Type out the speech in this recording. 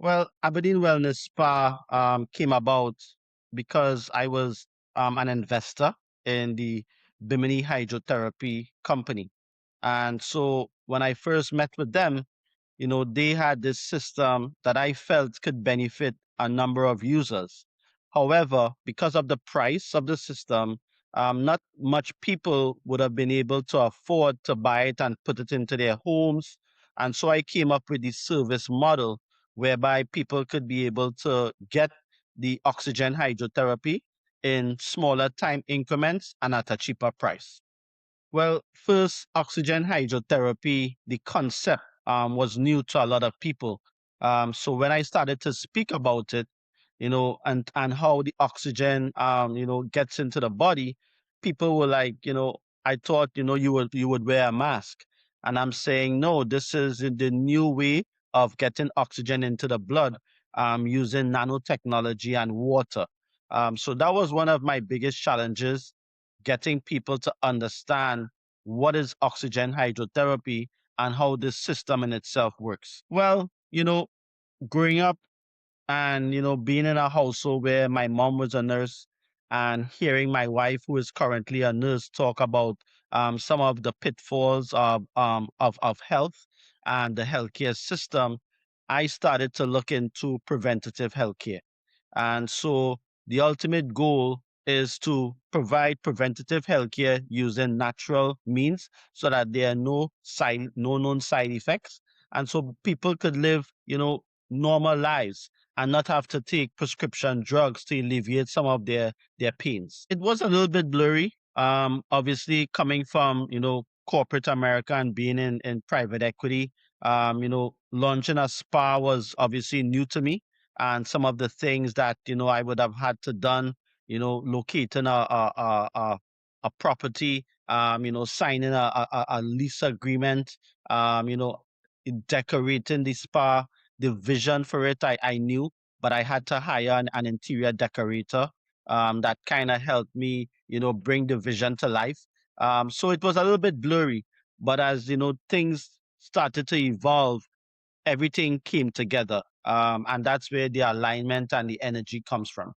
Well, Aberdeen Wellness Spa came about because I was an investor in the Bimini Hydrotherapy company. And so when I first met with them, they had this system that I felt could benefit a number of users. However, because of the price of the system, not much people would have been able to afford to buy it and put it into their homes. And so I came up with the service model whereby people could be able to get the oxygen hydrotherapy in smaller time increments and at a cheaper price. Well, first, oxygen hydrotherapy, the concept was new to a lot of people. So when I started to speak about it, and how the oxygen, gets into the body, people were like, I thought, you would wear a mask, and I'm saying no. This is the new way of getting oxygen into the blood, using nanotechnology and water. So that was one of my biggest challenges, getting people to understand what is oxygen hydrotherapy and how this system in itself works. Well, growing up and being in a household where my mom was a nurse and hearing my wife, who is currently a nurse, talk about some of the pitfalls of health and the healthcare system, I started to look into preventative healthcare. And so the ultimate goal is to provide preventative healthcare using natural means so that there are no known side effects. And so people could live, normal lives and not have to take prescription drugs to alleviate some of their pains. It was a little bit blurry. Obviously coming from, corporate America and being in private equity, launching a spa was obviously new to me, and some of the things that I would have had to done, locating a property, signing a lease agreement, decorating the spa, the vision for it, I knew, but I had to hire an interior decorator that kind of helped me, bring the vision to life. So it was a little bit blurry, but as things started to evolve, everything came together. And that's where the alignment and the energy comes from.